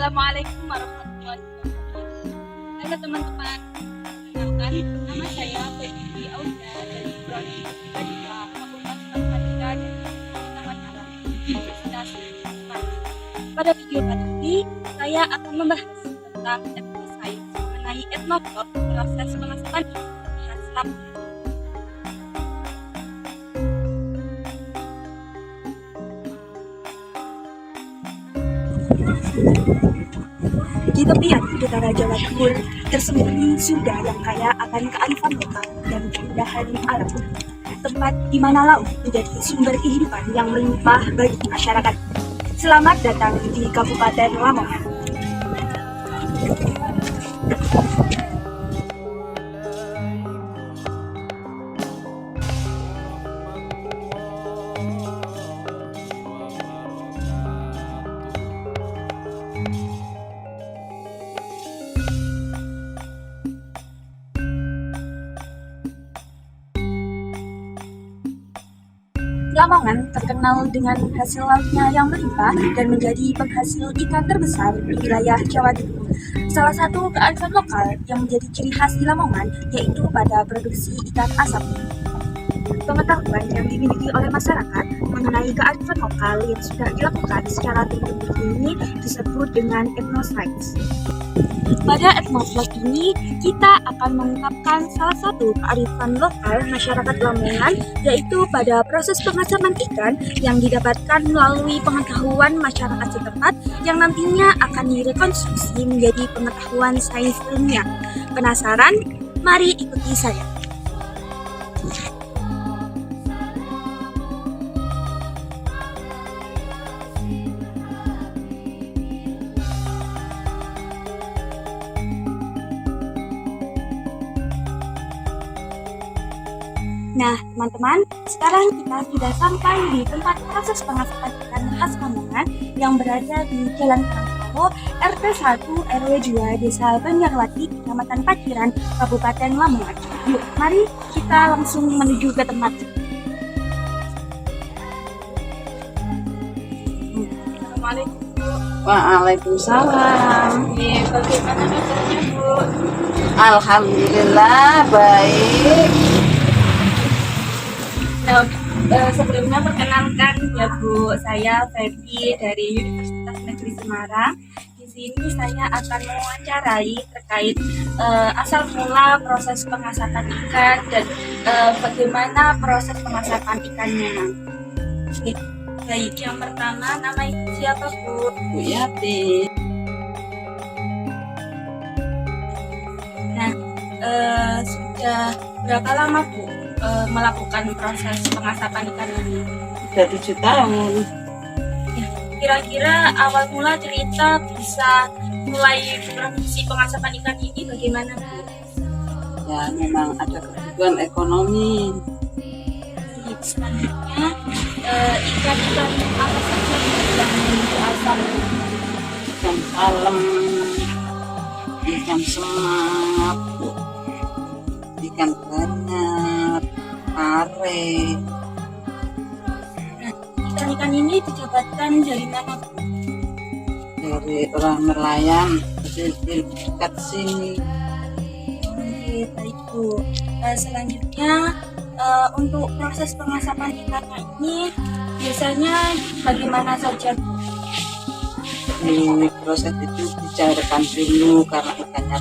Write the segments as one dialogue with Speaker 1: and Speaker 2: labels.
Speaker 1: Assalamualaikum warahmatullahi wabarakatuh. Halo teman-teman, kenalkan nama saya Feby Aulia dari Prodi Matematika Fakultas Matematika dan Pengetahuan Alam Universitas Unpad. Pada video kali ini, saya akan membahas tentang etnoscience mengenai etnoblog proses pengasapan khas Lampung.
Speaker 2: Di tepian utara Jawa Timur tersembunyi surga yang kaya akan kearifan lokal dan keindahan alam. Tempat di mana laut menjadi sumber kehidupan yang melimpah bagi masyarakat. Selamat datang di Kabupaten Lamongan. Lamongan terkenal dengan hasil lautnya yang melimpah dan menjadi penghasil ikan terbesar di wilayah Jawa Timur. Salah satu kearifan lokal yang menjadi ciri khas di Lamongan yaitu pada produksi ikan asap. Pengetahuan yang dimiliki oleh masyarakat mengenai kearifan lokal yang sudah dilakukan secara turun-temurun ini disebut dengan etnoscience. Pada etnoblog ini, kita akan mengungkapkan salah satu kearifan lokal masyarakat Lamongan, yaitu pada proses pengasapan ikan yang didapatkan melalui pengetahuan masyarakat setempat yang nantinya akan direkonstruksi menjadi pengetahuan sains ilmiah. Penasaran? Mari ikuti saya. Nah, teman-teman, sekarang kita sudah sampai di tempat proses pengasapan ikan khas Lamongan yang berada di Jalan Karangkowo, RT 1 RW 2 Desa Banjarwati, Kecamatan Paciran, Kabupaten Lamongan. Yuk, mari kita langsung menuju ke tempat.
Speaker 1: Assalamualaikum Bu.
Speaker 3: Waalaikumsalam.
Speaker 1: Bagaimana kabarnya Bu?
Speaker 3: Alhamdulillah baik.
Speaker 1: Nah, sebelumnya perkenalkan ya Bu, saya Feby dari Universitas Negeri Semarang. Di sini saya akan mewawancarai terkait asal mula proses pengasapan ikan dan bagaimana proses pengasapan ikannya. Baik, yang pertama nama ibu siapa Bu?
Speaker 3: Bu Yati.
Speaker 1: Nah, sudah berapa lama Bu melakukan proses pengasapan ikan ini?
Speaker 3: Sudah 7 tahun.
Speaker 1: Kira-kira awal mula cerita bisa mulai produksi pengasapan ikan ini bagaimana Bu?
Speaker 3: Ya memang ada kebutuhan ekonomi.
Speaker 1: Selanjutnya ikan-ikan apa saja yang diasap?
Speaker 3: Ikan palem, ikan semak, ikan banyak, pare.
Speaker 1: Nah, ikan-ikan ini didapatkan dari mana Bu?
Speaker 3: Dari orang nelayan di dekat sini.
Speaker 1: Oke, baik Bu. Selanjutnya untuk proses pengasapan ikannya ini biasanya bagaimana saja Bu?
Speaker 3: Di proses itu dicairkan dulu karena ikannya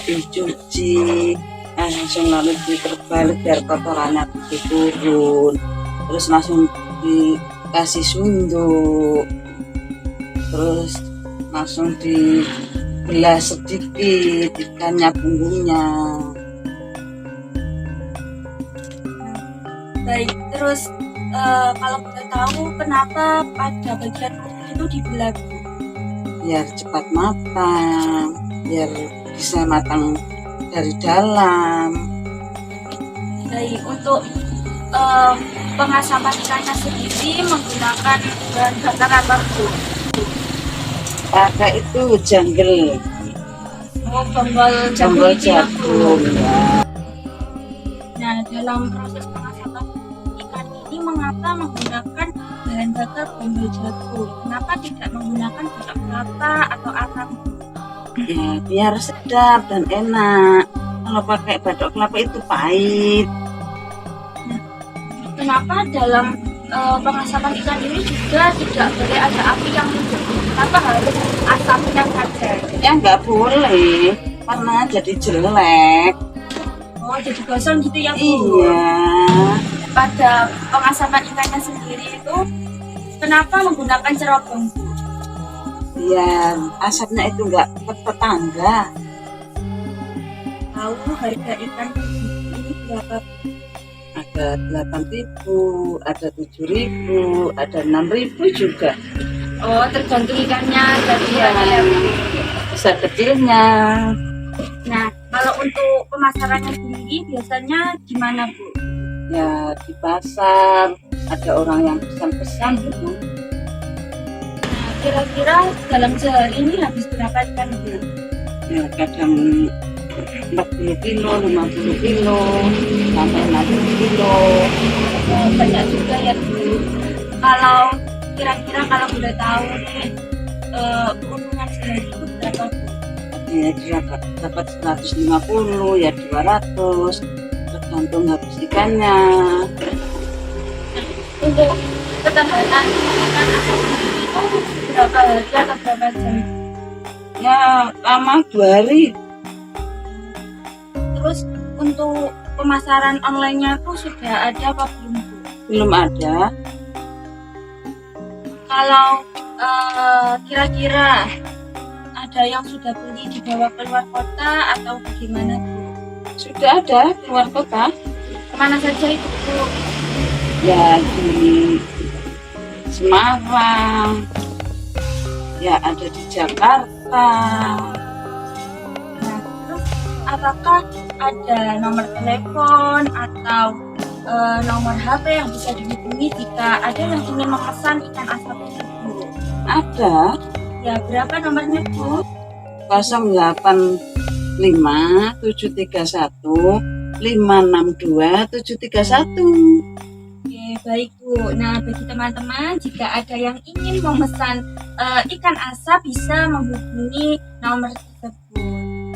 Speaker 3: dicuci, langsung lalu diterbalik biar kotorannya turun, terus langsung dikasih sunduk, terus langsung dibelah sedikit ikannya punggungnya.
Speaker 1: Baik, terus kalau boleh tahu kenapa pada bagian kulit itu dibelah Bu?
Speaker 3: Biar cepat matang, biar bisa matang dari dalam.
Speaker 1: Baik, untuk pengasapan ikannya sendiri menggunakan bahan bakar apa Bu?
Speaker 3: Pakai itu janggel,
Speaker 1: Oh, jambal
Speaker 3: jambel
Speaker 1: jagung.
Speaker 3: jagung ya.
Speaker 1: Nah, dalam proses pengasapan ikan ini mengapa menggunakan bahan
Speaker 2: bahan bakar bonggol jagung. Kenapa tidak menggunakan batok kelapa atau arang?
Speaker 3: Ya, biar sedap dan enak. Kalau pakai batok kelapa itu pahit.
Speaker 2: Kenapa dalam pengasapan ikan ini juga tidak boleh ada api yang mendidih? Kenapa harus asapnya saja?
Speaker 3: Ya nggak boleh, karena jadi jelek.
Speaker 2: Oh, jadi gosong gitu ya, Bu?
Speaker 3: Iya.
Speaker 2: Pada pengasapan ikannya sendiri itu, kenapa menggunakan cerobong, Bu?
Speaker 3: Biar asapnya itu nggak ke tetangga.
Speaker 2: Tahu harga ikan ini berapa?
Speaker 3: Ada 8.000, ada 7.000, ada 6.000 juga.
Speaker 2: Oh, tergantung ikannya dari
Speaker 3: Iya,
Speaker 2: ya, Bu.
Speaker 3: besar kecilnya.
Speaker 2: Nah, kalau untuk pemasarannya sendiri biasanya gimana, Bu?
Speaker 3: Ya di pasar ada orang yang pesan-pesan gitu.
Speaker 2: Nah, kira-kira dalam sehari ini habis berapa ikan, Bu?
Speaker 3: Ya kadang 40 kilo, 50 kilo, sampai 60 kilo.
Speaker 2: Oh, banyak juga ya, Bu. Kalau kira-kira kalau udah tahu nih keuntungan sehari itu berapa, Bu?
Speaker 3: Ya dapat 150, ya 200, tergantung habis ikannya.
Speaker 2: Untuk ketahanan ikan asap sendiri itu berapa hari atau berapa jam?
Speaker 3: Ya lama 2 hari.
Speaker 2: Terus untuk pemasaran online-nya tuh sudah ada apa belum, Bu?
Speaker 3: Belum ada.
Speaker 2: Kalau kira-kira ada yang sudah beli dibawa keluar kota atau bagaimana, Bu?
Speaker 3: Sudah ada keluar kota.
Speaker 2: Kemana saja itu, Bu?
Speaker 3: Ya di Semarang, ya ada di Jakarta.
Speaker 2: Nah, terus apakah ada nomor telepon atau nomor HP yang bisa dihubungi jika ada yang ingin memesan ikan asap tersebut?
Speaker 3: Ada.
Speaker 2: Ya, berapa nomornya, Bu?
Speaker 3: 085 731 562 731.
Speaker 2: Oke, baik, Bu. Nah, bagi teman-teman, jika ada yang ingin memesan ikan asap bisa menghubungi nomor tersebut.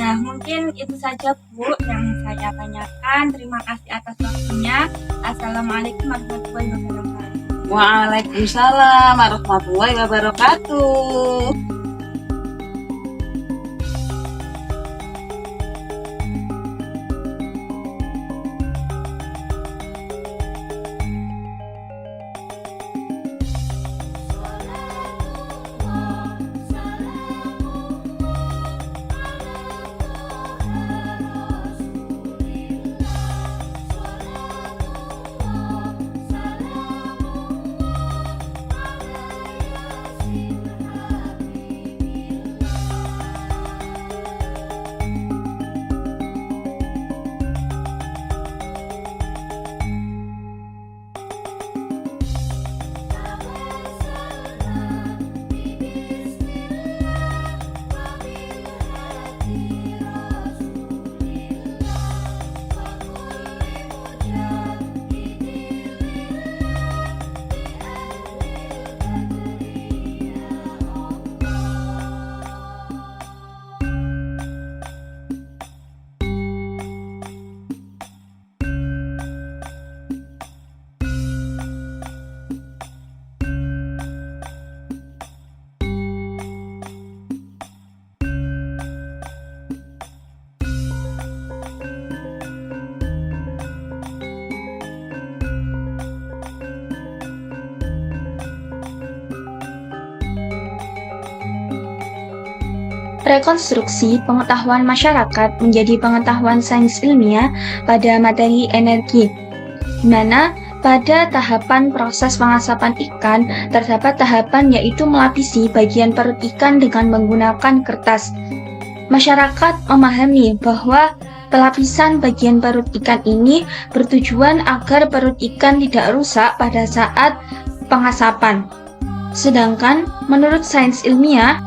Speaker 2: Nah, mungkin itu saja, Bu, yang saya tanyakan. Terima kasih atas waktunya. Assalamualaikum warahmatullahi wabarakatuh.
Speaker 3: Waalaikumsalam warahmatullahi wabarakatuh.
Speaker 4: Rekonstruksi pengetahuan masyarakat menjadi pengetahuan sains ilmiah pada materi energi, di mana pada tahapan proses pengasapan ikan terdapat tahapan yaitu melapisi bagian perut ikan dengan menggunakan kertas. Masyarakat memahami bahwa pelapisan bagian perut ikan ini bertujuan agar perut ikan tidak rusak pada saat pengasapan. Sedangkan menurut sains ilmiah,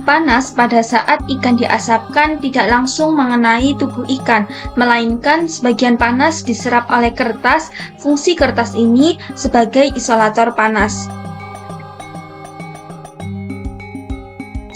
Speaker 4: Panas pada saat ikan diasapkan tidak langsung mengenai tubuh ikan, melainkan sebagian panas diserap oleh kertas. Fungsi kertas ini sebagai isolator panas.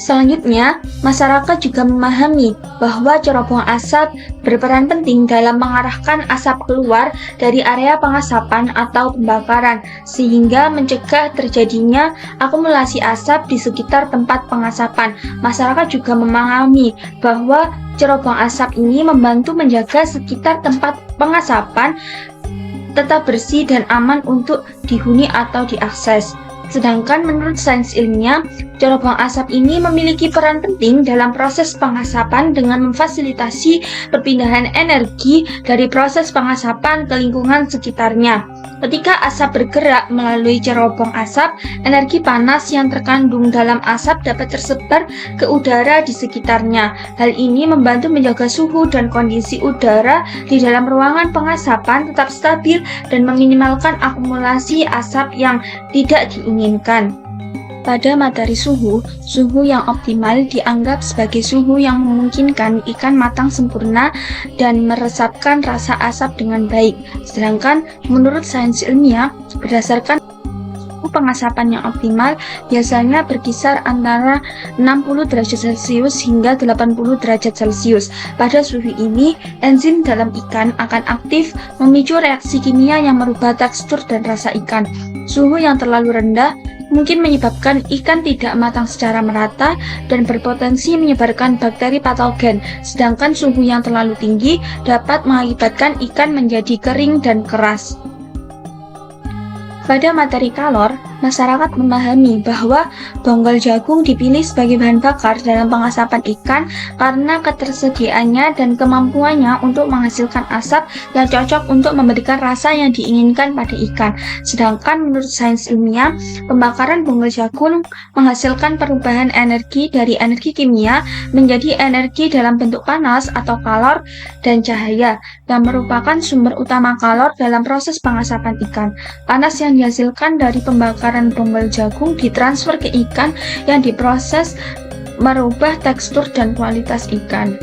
Speaker 4: Selanjutnya, masyarakat juga memahami bahwa cerobong asap berperan penting dalam mengarahkan asap keluar dari area pengasapan atau pembakaran, sehingga mencegah terjadinya akumulasi asap di sekitar tempat pengasapan. Masyarakat juga memahami bahwa cerobong asap ini membantu menjaga sekitar tempat pengasapan tetap bersih dan aman untuk dihuni atau diakses. Sedangkan menurut sains ilmiah, cerobong asap ini memiliki peran penting dalam proses pengasapan dengan memfasilitasi perpindahan energi dari proses pengasapan ke lingkungan sekitarnya. Ketika asap bergerak melalui cerobong asap, energi panas yang terkandung dalam asap dapat tersebar ke udara di sekitarnya. Hal ini membantu menjaga suhu dan kondisi udara di dalam ruangan pengasapan tetap stabil dan meminimalkan akumulasi asap yang tidak diinginkan. Pada materi suhu yang optimal dianggap sebagai suhu yang memungkinkan ikan matang sempurna dan meresapkan rasa asap dengan baik. Sedangkan menurut sains ilmiah, berdasarkan suhu pengasapan yang optimal biasanya berkisar antara 60 derajat Celcius hingga 80 derajat Celcius. Pada suhu ini, enzim dalam ikan akan aktif memicu reaksi kimia yang merubah tekstur dan rasa ikan. Suhu yang terlalu rendah mungkin menyebabkan ikan tidak matang secara merata dan berpotensi menyebarkan bakteri patogen, sedangkan suhu yang terlalu tinggi dapat mengakibatkan ikan menjadi kering dan keras. Pada materi kalor, masyarakat memahami bahwa bonggol jagung dipilih sebagai bahan bakar dalam pengasapan ikan karena ketersediaannya dan kemampuannya untuk menghasilkan asap yang cocok untuk memberikan rasa yang diinginkan pada ikan. Sedangkan menurut sains ilmiah, pembakaran bonggol jagung menghasilkan perubahan energi dari energi kimia menjadi energi dalam bentuk panas atau kalor dan cahaya yang merupakan sumber utama kalor dalam proses pengasapan ikan. Panas yang dihasilkan dari pembakaran bonggol jagung ditransfer ke ikan yang diproses merubah tekstur dan kualitas ikan.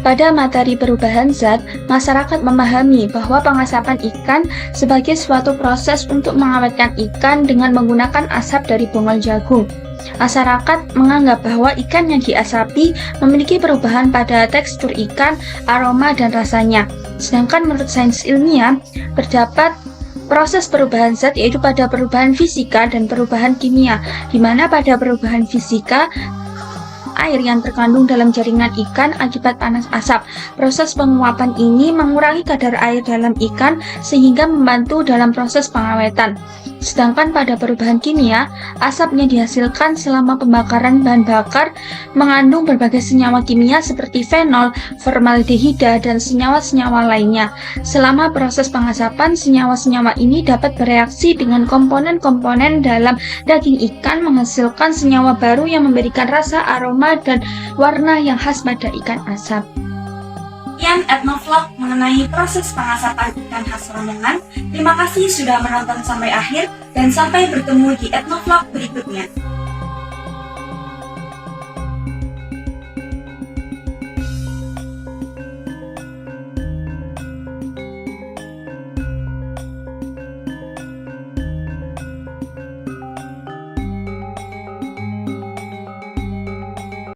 Speaker 4: Pada materi perubahan zat, masyarakat memahami bahwa pengasapan ikan sebagai suatu proses untuk mengawetkan ikan dengan menggunakan asap dari bonggol jagung. Masyarakat menganggap bahwa ikan yang diasapi memiliki perubahan pada tekstur ikan, aroma, dan rasanya. Sedangkan menurut sains ilmiah, terdapat proses perubahan zat yaitu pada perubahan fisika dan perubahan kimia, di mana pada perubahan fisika air yang terkandung dalam jaringan ikan akibat panas asap. Proses penguapan ini mengurangi kadar air dalam ikan sehingga membantu dalam proses pengawetan. Sedangkan pada perubahan kimia, asap yang dihasilkan selama pembakaran bahan bakar mengandung berbagai senyawa kimia seperti fenol, formaldehida, dan senyawa-senyawa lainnya. Selama proses pengasapan, senyawa-senyawa ini dapat bereaksi dengan komponen-komponen dalam daging ikan menghasilkan senyawa baru yang memberikan rasa, aroma, dan warna yang khas pada ikan asap.
Speaker 2: Sekian etnovlog mengenai proses pengasapan ikan khas Lamongan. Terima kasih sudah menonton sampai akhir dan sampai bertemu di etnovlog berikutnya.